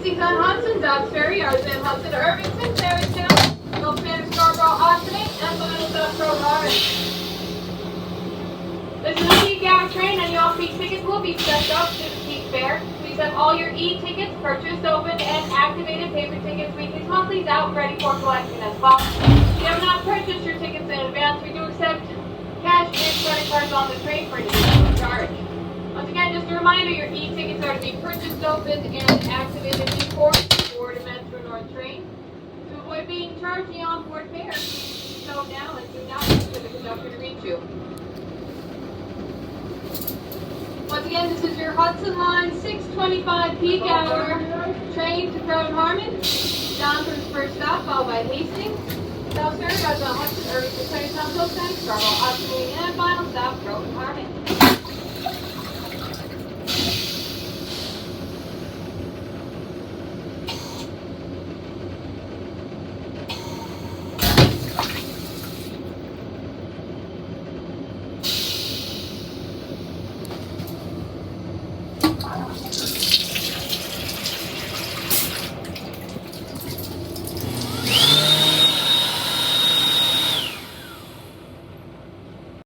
monthlies on Hudson, Dobbs Ferry, Arzan, Hudson, Irvington, Tarrytown, North Manor, Scarborough, Oxford, and finals at Croton-Harmon. This is a peak hour train, and your peak tickets will be stepped up to the peak fare. Please have all your e-tickets purchased, opened, and activated paper tickets, weeklies, monthlies out, ready for collection as well. If you have not purchased your tickets in advance, we do accept cash and credit cards on the train for an additional charge. Once again, just a reminder, your e-tickets are to be purchased, opened, and activated before you board a Metro-North train. To avoid being charged the on-board fare, please go now and do not wait for the conductor to reach you. Once again, this is your Hudson Line 625 peak hour train to Croton-Harmon. Down for its first stop, followed by Hastings, South Ferry, Arzan, Hudson, Irvington, Tarrytown, Hillside, Scarborough, Oxford, and final stop, Croton-Harmon.